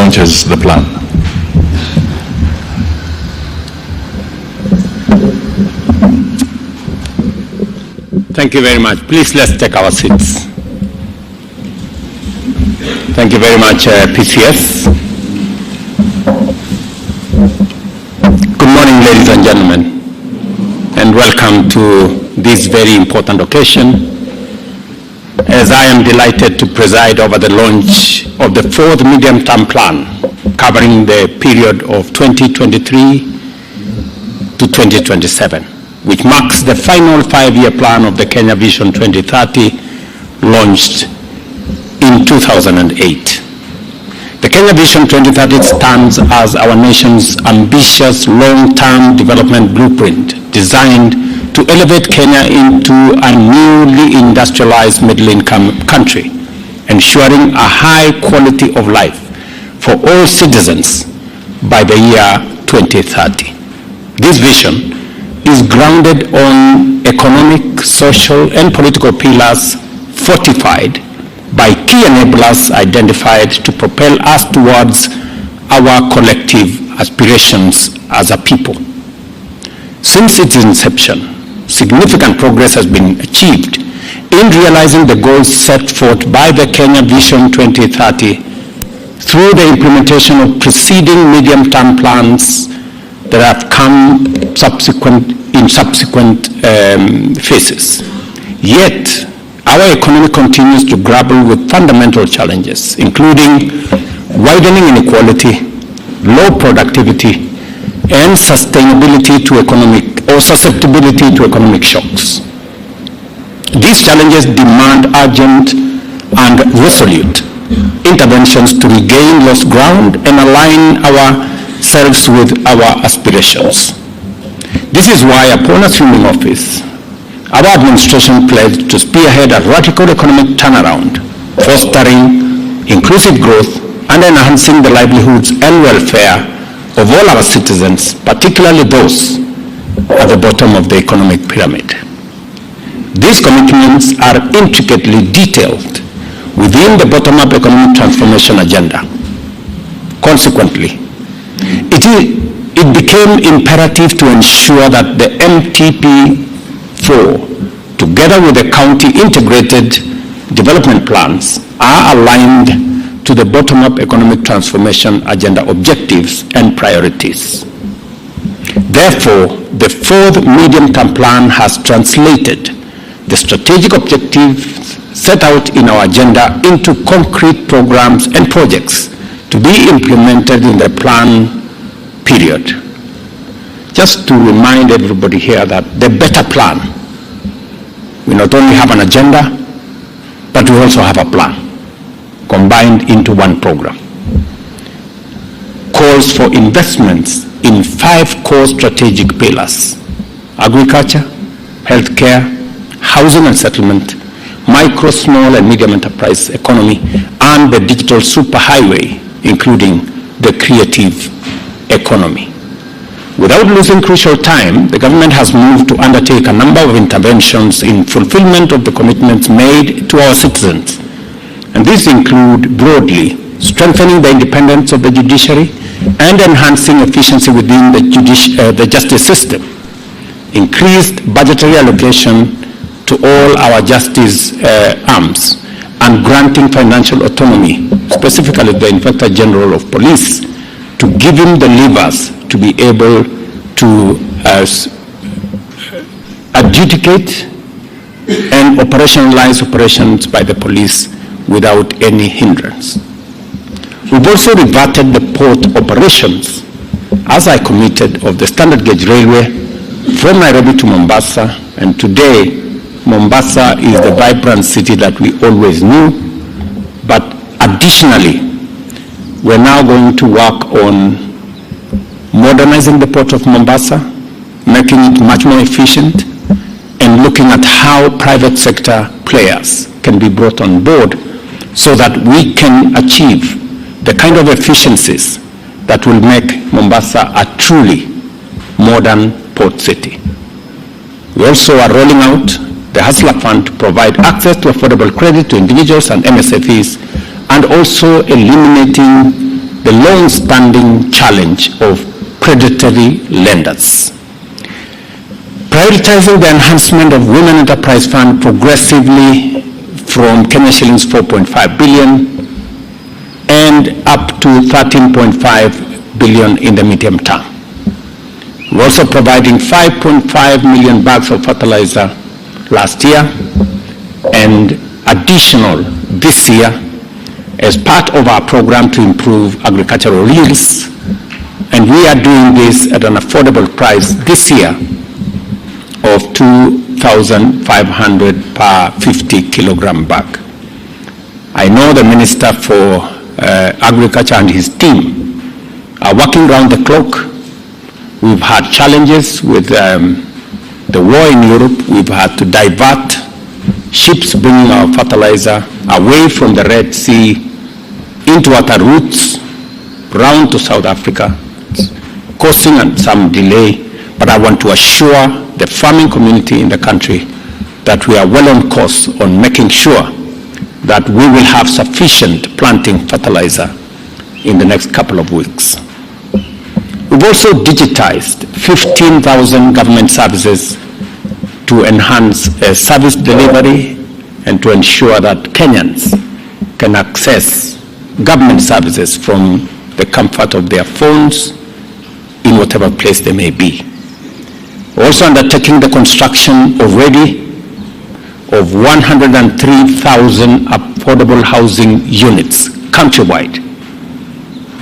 launches the plan. Thank you very much. Please, let's take our seats. Thank you very much, PCS. Good morning, ladies and gentlemen, and welcome to this very important occasion, as I am delighted to preside over the launch of the fourth medium-term plan covering the period of 2023 to 2027, which marks the final five-year plan of the Kenya Vision 2030, launched in 2008. The Kenya Vision 2030 stands as our nation's ambitious long-term development blueprint designed to elevate Kenya into a newly industrialized middle-income country, ensuring a high quality of life for all citizens by the year 2030. This vision is grounded on economic, social, and political pillars fortified by key enablers identified to propel us towards our collective aspirations as a people. Since its inception, significant progress has been achieved in realizing the goals set forth by the Kenya Vision 2030 through the implementation of preceding medium-term plans that have come in subsequent phases. Yet, our economy continues to grapple with fundamental challenges, including widening inequality, low productivity, and susceptibility to economic shocks. These challenges demand urgent and resolute interventions to regain lost ground and align ourselves with our aspirations. This is why, upon assuming office, our administration pledged to spearhead a radical economic turnaround, fostering inclusive growth and enhancing the livelihoods and welfare of all our citizens, particularly those at the bottom of the economic pyramid. These commitments are intricately detailed within the bottom-up economic transformation agenda. Consequently, it became imperative to ensure that the MTP4, together with the county integrated development plans, are aligned to the bottom-up economic transformation agenda objectives and priorities. Therefore, the fourth medium-term plan has translated the strategic objectives set out in our agenda into concrete programs and projects to be implemented in the plan period. Just to remind everybody here that the better plan, we not only have an agenda, but we also have a plan combined into one program. Calls for investments in 5 core strategic pillars: agriculture, healthcare, housing and settlement, micro, small and medium enterprise economy, and the digital superhighway, including the creative economy. Without losing crucial time, the government has moved to undertake a number of interventions in fulfillment of the commitments made to our citizens. And these include, broadly, strengthening the independence of the judiciary and enhancing efficiency within the justice system, increased budgetary allocation to all our justice arms, and granting financial autonomy, specifically the Inspector General of Police, to give him the levers to be able to adjudicate and operationalize operations by the police without any hindrance. We've also reverted the port operations, as I committed, of the standard gauge railway from Nairobi to Mombasa, and today Mombasa is the vibrant city that we always knew, but additionally, we're now going to work on modernizing the port of Mombasa, making it much more efficient, and looking at how private sector players can be brought on board so that we can achieve the kind of efficiencies that will make Mombasa a truly modern port city. We also are rolling out the Hustler Fund to provide access to affordable credit to individuals and MSFEs, and also eliminating the long-standing challenge of predatory lenders. Prioritizing the enhancement of Women Enterprise Fund progressively from Kenya shillings 4.5 billion and up to 13.5 billion in the medium term. We're also providing 5.5 million bags of fertilizer last year and additional this year as part of our program to improve agricultural yields, and we are doing this at an affordable price this year of 2,500 per 50 kilogram bag. I know the Minister for Agriculture and his team are working round the clock. We've had challenges with the war in Europe. We've had to divert ships bringing our fertilizer away from the Red Sea into other routes round to South Africa, causing some delay. But I want to assure the farming community in the country that we are well on course on making sure that we will have sufficient planting fertilizer in the next couple of weeks. We've also digitized 15,000 government services to enhance service delivery and to ensure that Kenyans can access government services from the comfort of their phones in whatever place they may be. We're also undertaking the construction already of 103,000 affordable housing units countrywide.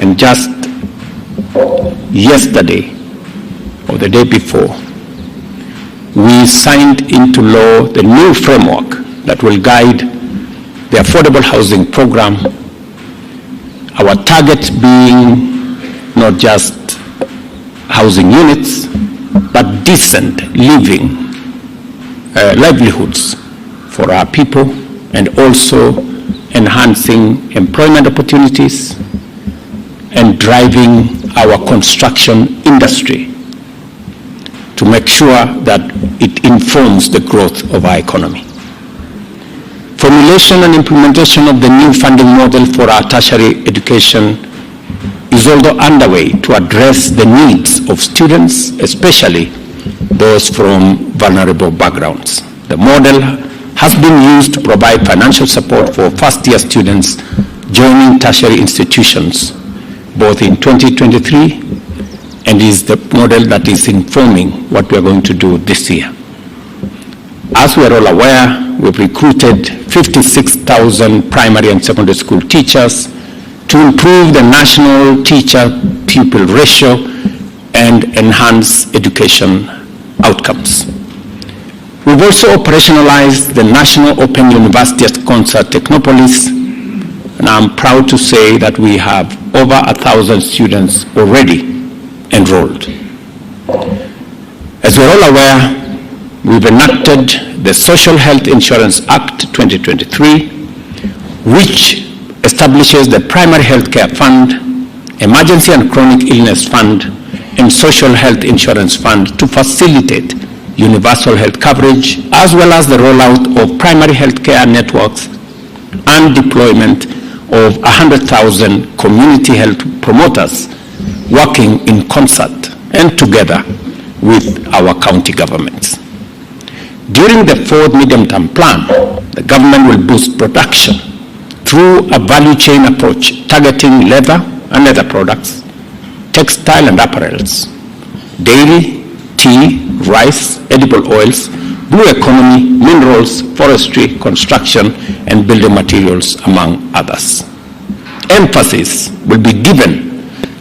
And just yesterday or the day before, we signed into law the new framework that will guide the affordable housing program, our target being not just housing units, but decent living livelihoods for our people, and also enhancing employment opportunities and driving our construction industry to make sure that it informs the growth of our economy. Formulation and implementation of the new funding model for our tertiary education is also underway to address the needs of students, especially those from vulnerable backgrounds. The model has been used to provide financial support for first-year students joining tertiary institutions, both in 2023, and is the model that is informing what we are going to do this year. As we are all aware, we've recruited 56,000 primary and secondary school teachers to improve the national teacher-pupil ratio and enhance education outcomes. We've also operationalized the National Open University Concert Technopolis, and I'm proud to say that we have over 1,000 students already enrolled. As we're all aware, we've enacted the Social Health Insurance Act 2023, which establishes the Primary Health Care Fund, Emergency and Chronic Illness Fund, and Social Health Insurance Fund to facilitate universal health coverage, as well as the rollout of primary health care networks and deployment of 100,000 community health promoters working in concert and together with our county governments. During the fourth medium-term plan, the government will boost production through a value chain approach targeting leather and leather products, textile and apparels, dairy, tea, rice, edible oils, blue economy, minerals, forestry, construction, and building materials, among others. Emphasis will be given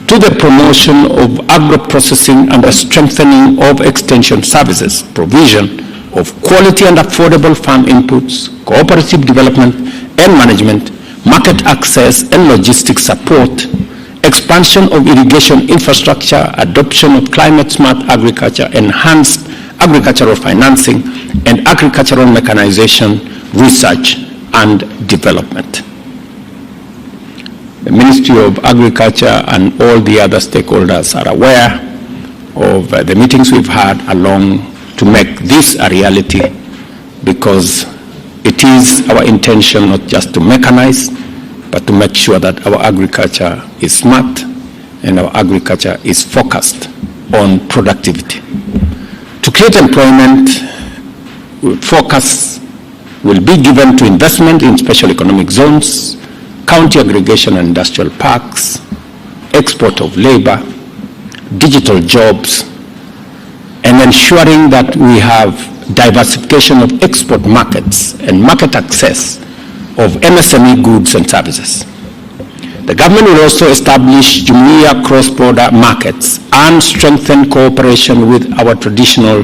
to the promotion of agro-processing and the strengthening of extension services, provision of quality and affordable farm inputs, cooperative development and management, market access and logistics support, expansion of irrigation infrastructure, adoption of climate-smart agriculture, enhanced agricultural financing, and agricultural mechanization, research and development. The Ministry of Agriculture and all the other stakeholders are aware of the meetings we've had along to make this a reality, because it is our intention not just to mechanize, but to make sure that our agriculture is smart and our agriculture is focused on productivity. To create employment, focus will be given to investment in special economic zones, county aggregation and industrial parks, export of labor, digital jobs, and ensuring that we have diversification of export markets and market access of MSME goods and services. The government will also establish Jumuiya cross-border markets and strengthen cooperation with our traditional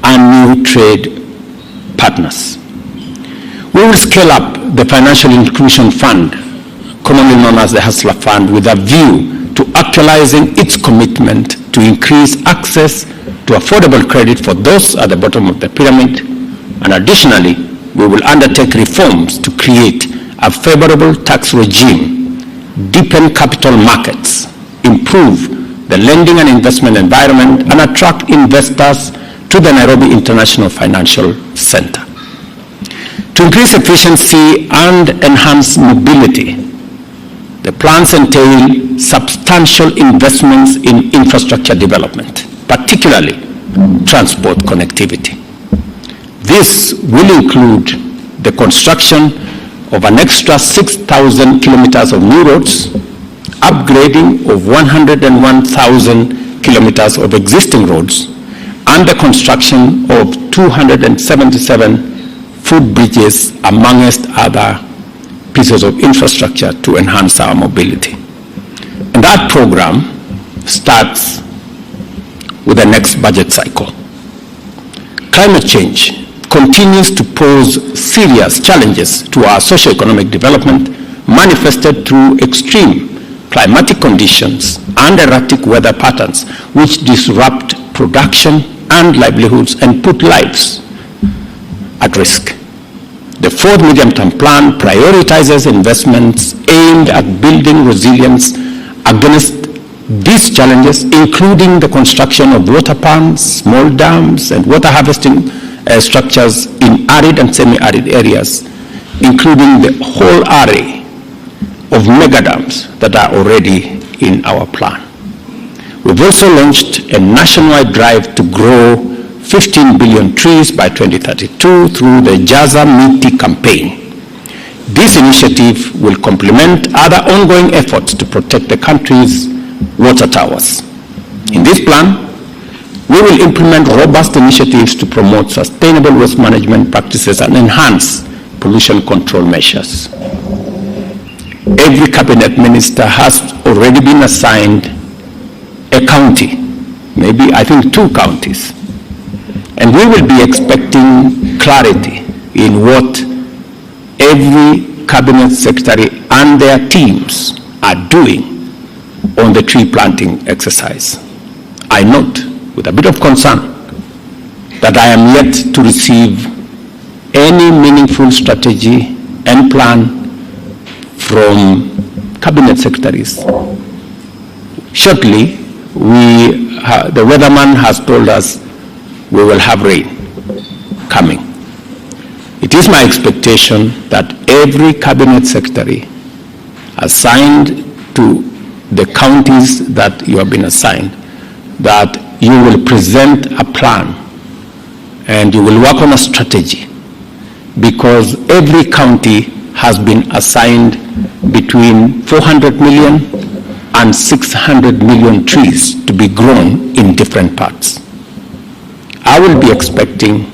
and new trade partners. We will scale up the Financial Inclusion Fund, commonly known as the Hustler Fund, with a view to actualizing its commitment to increase access to affordable credit for those at the bottom of the pyramid. And additionally, we will undertake reforms to create a favorable tax regime, deepen capital markets, improve the lending and investment environment, and attract investors to the Nairobi International Financial Center. To increase efficiency and enhance mobility, the plans entail substantial investments in infrastructure development, particularly transport connectivity. This will include the construction of an extra 6,000 kilometers of new roads, upgrading of 101,000 kilometers of existing roads, and the construction of 277 footbridges, amongst other pieces of infrastructure to enhance our mobility. And that program starts with the next budget cycle. Climate change continues to pose serious challenges to our socio-economic development, manifested through extreme climatic conditions and erratic weather patterns, which disrupt production and livelihoods and put lives at risk. The fourth medium-term plan prioritizes investments aimed at building resilience against these challenges, including the construction of water ponds, small dams, and water harvesting structures in arid and semi-arid areas, including the whole array of mega dams that are already in our plan. We've also launched a nationwide drive to grow 15 billion trees by 2032 through the Jaza Miti campaign. This initiative will complement other ongoing efforts to protect the country's water towers. In this plan, we will implement robust initiatives to promote sustainable waste management practices and enhance pollution control measures. Every cabinet minister has already been assigned a county, maybe I think 2 counties. And we will be expecting clarity in what every cabinet secretary and their teams are doing on the tree planting exercise. I note with a bit of concern that I am yet to receive any meaningful strategy and plan from cabinet secretaries. Shortly, the weatherman has told us we will have rain coming. It is my expectation that every cabinet secretary assigned to the counties that you have been assigned, that you will present a plan and you will work on a strategy, because every county has been assigned between 400 million and 600 million trees to be grown in different parts. I will be expecting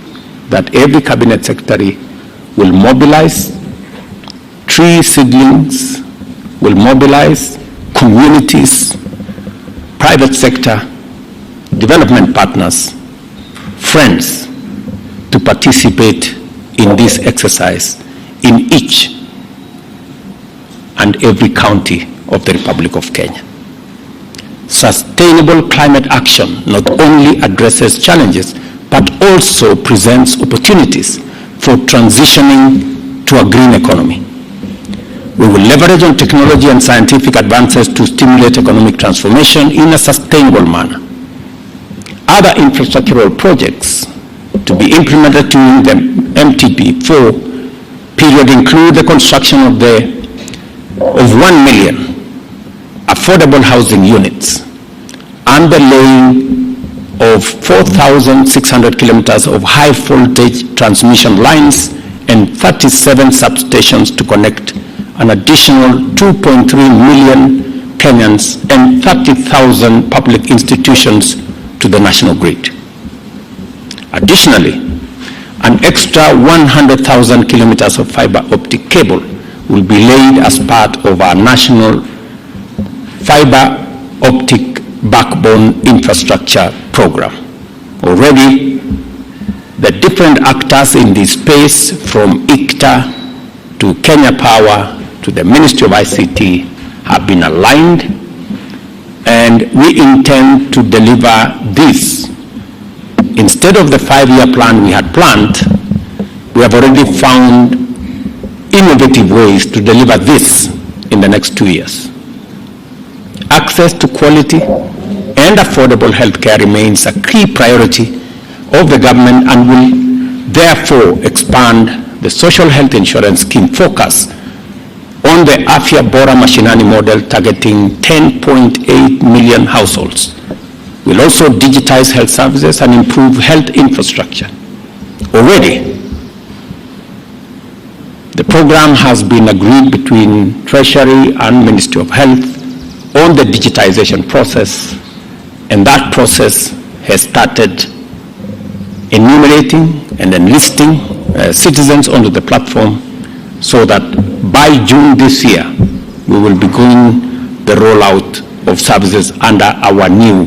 that every cabinet secretary will mobilize tree seedlings, will mobilize communities, private sector, development partners, friends, to participate in this exercise in each and every county of the Republic of Kenya. Sustainable climate action not only addresses challenges, but also presents opportunities for transitioning to a green economy. We will leverage on technology and scientific advances to stimulate economic transformation in a sustainable manner. Other infrastructural projects to be implemented during the MTP4 period include the construction of the of 1 million affordable housing units and the laying of 4,600 kilometers of high voltage transmission lines and 37 substations to connect an additional 2.3 million Kenyans and 30,000 public institutions to the national grid. Additionally, an extra 100,000 kilometers of fiber optic cable will be laid as part of our national fiber optic backbone infrastructure program. Already, the different actors in this space, from ICTA to Kenya Power to the Ministry of ICT, have been aligned, and we intend to deliver this. Instead of the 5-year plan we had planned, we have already found innovative ways to deliver this in the next 2 years. Access to quality and affordable health care remains a key priority of the government and will therefore expand the social health insurance scheme focus on the Afya Bora Mashinani model targeting 10.8 million households. We'll also digitize health services and improve health infrastructure. Already, the program has been agreed between Treasury and Ministry of Health on the digitization process, and that process has started enumerating and enlisting citizens onto the platform, so that by June this year, we will begin the rollout of services under our new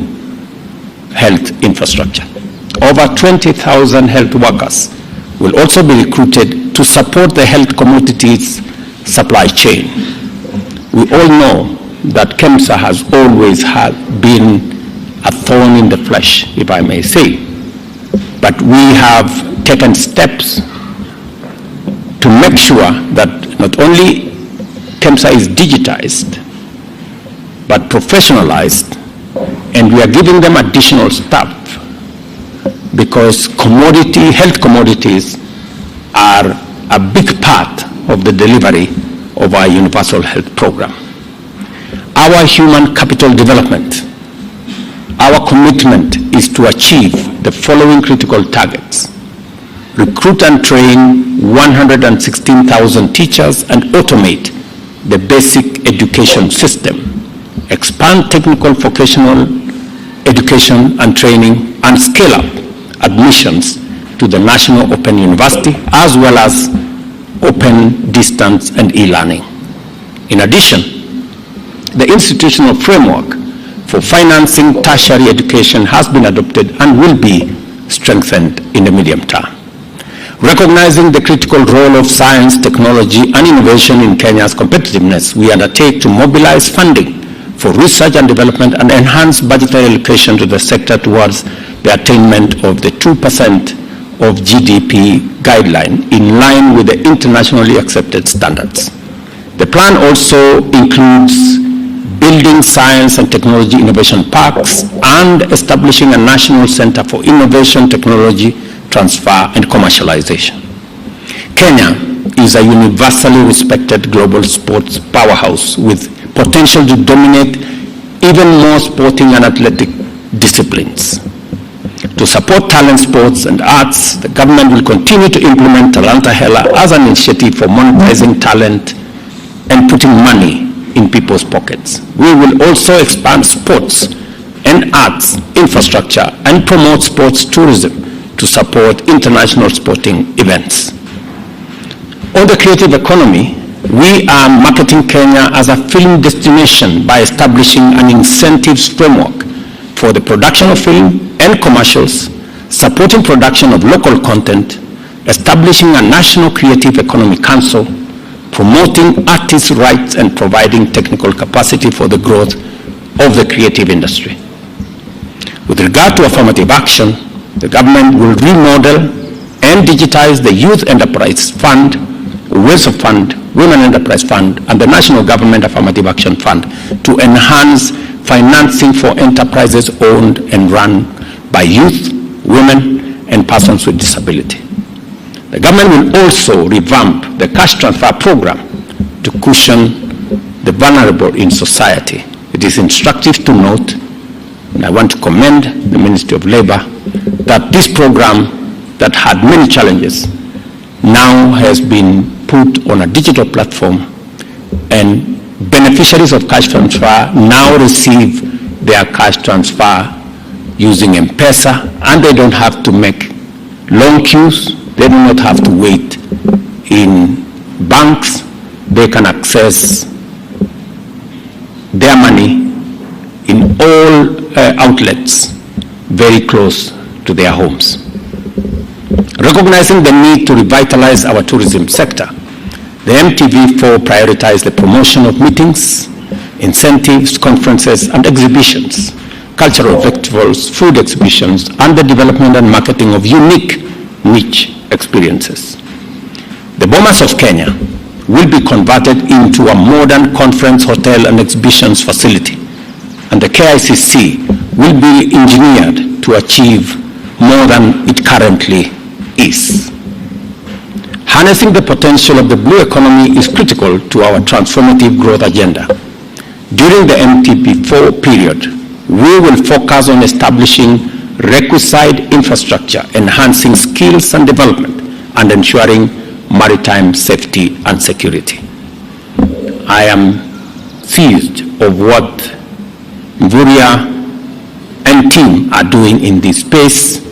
health infrastructure. Over 20,000 health workers will also be recruited to support the health commodities supply chain. We all know that KEMSA has always been a thorn in the flesh, if I may say. But we have taken steps to make sure that not only KEMSA is digitized, but professionalized, and we are giving them additional staff, because health commodities are a big part of the delivery of our universal health program. Our human capital development, our commitment is to achieve the following critical targets: recruit and train 116,000 teachers and automate the basic education system, expand technical vocational education and training, and scale up admissions to the National Open University, as well as open distance and e-learning. In addition, the institutional framework for financing tertiary education has been adopted and will be strengthened in the medium term. Recognizing the critical role of science, technology, and innovation in Kenya's competitiveness, we undertake to mobilize funding for research and development and enhance budgetary allocation to the sector towards the attainment of the 2% of GDP guideline in line with the internationally accepted standards. The plan also includes building science and technology innovation parks and establishing a national center for innovation, technology transfer, and commercialization. Kenya is a universally respected global sports powerhouse with potential to dominate even more sporting and athletic disciplines. To support talent sports and arts, the government will continue to implement Talanta Hela as an initiative for monetizing talent and putting money in people's pockets. We will also expand sports and arts infrastructure and promote sports tourism to support international sporting events. On the creative economy, we are marketing Kenya as a film destination by establishing an incentives framework for the production of film and commercials, supporting production of local content, establishing a national creative economy council, promoting artists' rights, and providing technical capacity for the growth of the creative industry. With regard to affirmative action, the government will remodel and digitize the Youth Enterprise Fund, WESO Fund, Women Enterprise Fund, and the National Government Affirmative Action Fund to enhance financing for enterprises owned and run by youth, women, and persons with disability. The government will also revamp the cash transfer program to cushion the vulnerable in society. It is instructive to note, and I want to commend the Ministry of Labor, that this program that had many challenges now has been put on a digital platform, and beneficiaries of cash transfer now receive their cash transfer using M-Pesa, and they don't have to make long queues. They do not have to wait in banks. They can access their money in all outlets very close to their homes. Recognizing the need to revitalize our tourism sector, the MTV4 prioritized the promotion of meetings, incentives, conferences, and exhibitions, cultural festivals, food exhibitions, and the development and marketing of unique niche experiences. The Bomas of Kenya will be converted into a modern conference, hotel, and exhibitions facility, and the KICC will be engineered to achieve more than it currently is. Harnessing the potential of the blue economy is critical to our transformative growth agenda. During the MTP4 period, we will focus on establishing requisite infrastructure, enhancing skills and development, and ensuring maritime safety and security. I am seized of what Mvurya and team are doing in this space,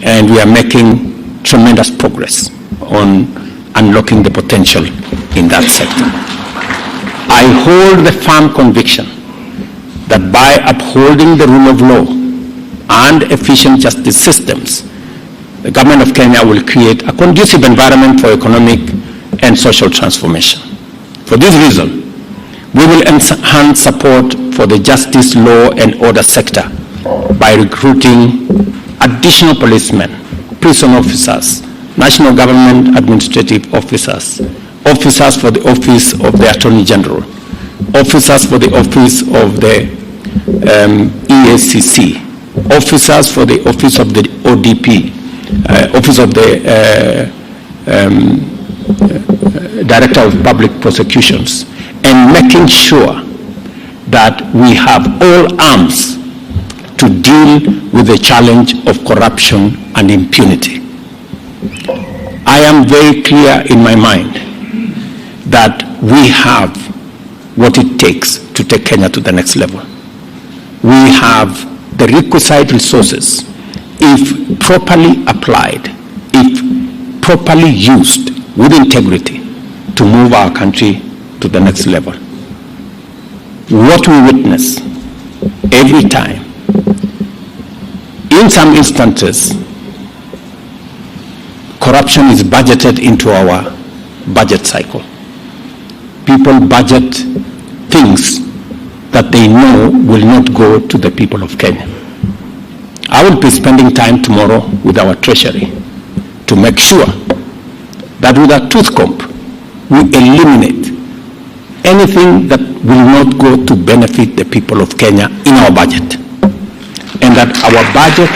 and we are making tremendous progress on unlocking the potential in that sector. I hold the firm conviction that by upholding the rule of law and efficient justice systems, the government of Kenya will create a conducive environment for economic and social transformation. For this reason, we will enhance support for the justice, law, and order sector by recruiting additional policemen, prison officers, national government administrative officers, officers for the Office of the Attorney General, officers for the Office of the EACC, officers for the Office of the ODP, Office of the Director of Public Prosecutions, and making sure that we have all arms to deal with the challenge of corruption and impunity. I am very clear in my mind that we have what it takes to take Kenya to the next level. We have the requisite resources, if properly applied, if properly used with integrity, to move our country to the next level. What we witness every time, in some instances, corruption is budgeted into our budget cycle. People budget things that they know will not go to the people of Kenya. I will be spending time tomorrow with our treasury to make sure that with a tooth comb, we eliminate anything that will not go to benefit the people of Kenya in our budget, and that our budget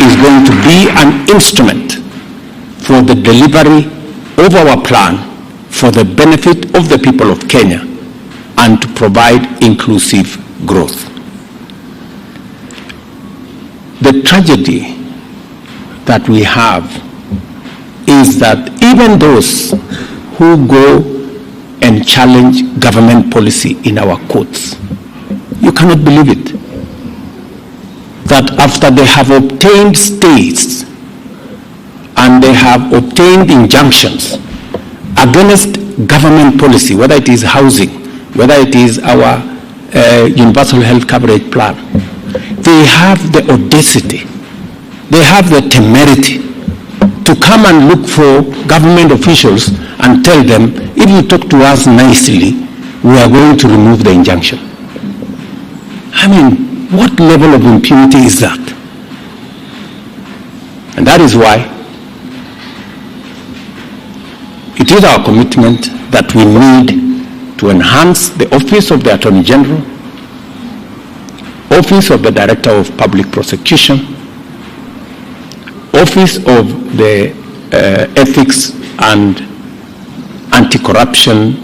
is going to be an instrument for the delivery of our plan for the benefit of the people of Kenya and to provide inclusive growth. The tragedy that we have is that even those who go and challenge government policy in our courts, you cannot believe it, that after they have obtained stays and they have obtained injunctions against government policy, whether it is housing, whether it is our universal health coverage plan, they have the audacity, they have the temerity to come and look for government officials and tell them, if you talk to us nicely, we are going to remove the injunction. I mean, what level of impunity is that? And that is why it is our commitment that we need to enhance the Office of the Attorney General, Office of the Director of Public Prosecution, Office of the Ethics and Anti-Corruption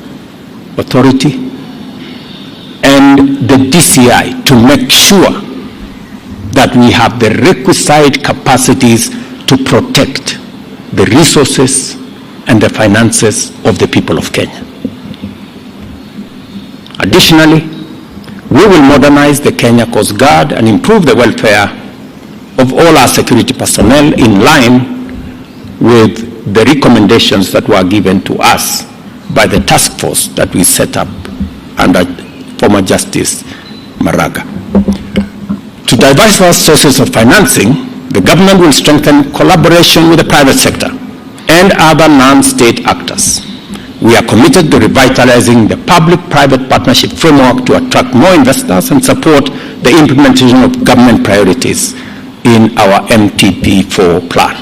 Authority, and the DCI to make sure that we have the requisite capacities to protect the resources and the finances of the people of Kenya. Additionally, we will modernize the Kenya Coast Guard and improve the welfare of all our security personnel in line with the recommendations that were given to us by the task force that we set up under former Justice Maraga. To diversify sources of financing, the government will strengthen collaboration with the private sector and other non-state actors. We are committed to revitalizing the public-private partnership framework to attract more investors and support the implementation of government priorities in our MTP4 plan.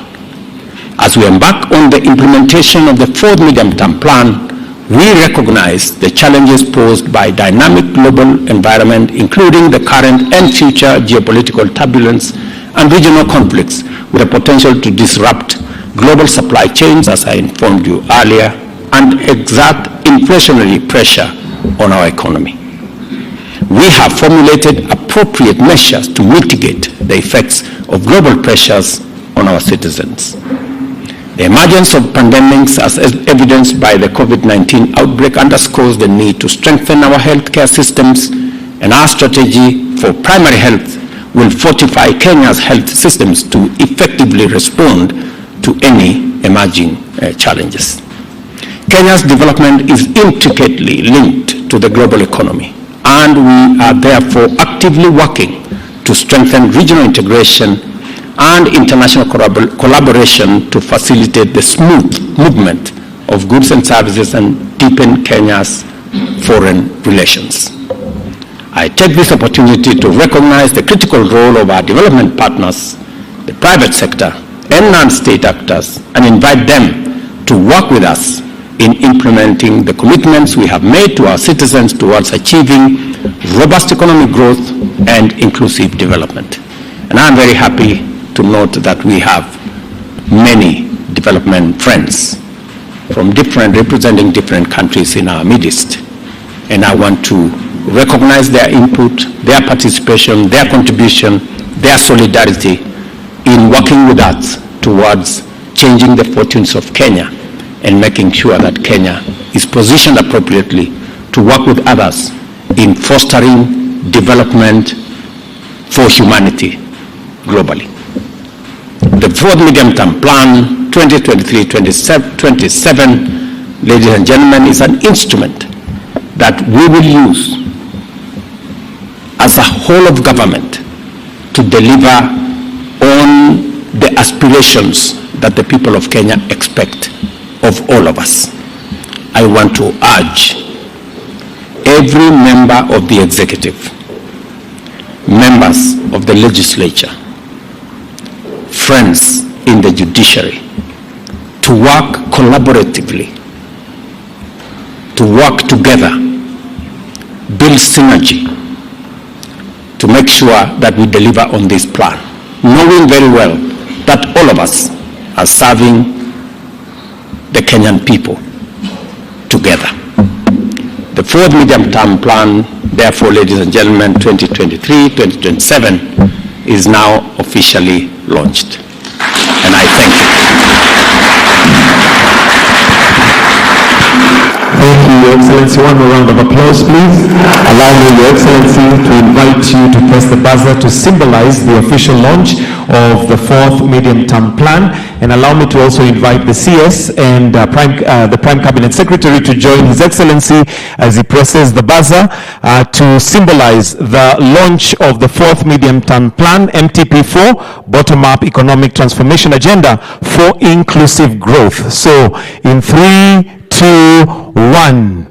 As we embark on the implementation of the fourth medium-term plan, we recognize the challenges posed by dynamic global environment, including the current and future geopolitical turbulence and regional conflicts with the potential to disrupt global supply chains, as I informed you earlier, and exert inflationary pressure on our economy. We have formulated appropriate measures to mitigate the effects of global pressures on our citizens. The emergence of pandemics, as evidenced by the COVID-19 outbreak, underscores the need to strengthen our healthcare systems, and our strategy for primary health will fortify Kenya's health systems to effectively respond to any emerging challenges. Kenya's development is intricately linked to the global economy, and we are therefore actively working to strengthen regional integration and international collaboration to facilitate the smooth movement of goods and services and deepen Kenya's foreign relations. I take this opportunity to recognize the critical role of our development partners, the private sector, and non-state actors, and invite them to work with us in implementing the commitments we have made to our citizens towards achieving robust economic growth and inclusive development. And I'm very happy to note that we have many development friends from representing different countries in our midst. And I want to recognize their input, their participation, their contribution, their solidarity in working with us towards changing the fortunes of Kenya and making sure that Kenya is positioned appropriately to work with others in fostering development for humanity globally. The fourth medium-term plan, 2023-27, ladies and gentlemen, is an instrument that we will use as a whole of government to deliver on the aspirations that the people of Kenya expect of all of us. I want to urge every member of the executive, members of the legislature, friends in the judiciary, to work collaboratively, to work together, build synergy, to make sure that we deliver on this plan, knowing very well that all of us are serving the Kenyan people together. The fourth medium-term plan, therefore, ladies and gentlemen, 2023-2027, is now officially launched. And I thank you. Thank you, Your Excellency. One more round of applause, please. Allow me, Your Excellency, to invite you to press the buzzer to symbolize the official launch of the fourth medium-term plan. And allow me to also invite the CS and the Prime Cabinet Secretary to join His Excellency as he presses the buzzer to symbolize the launch of the fourth medium-term plan, MTP4, Bottom-Up Economic Transformation Agenda for Inclusive Growth. So, in 3, 2, 1.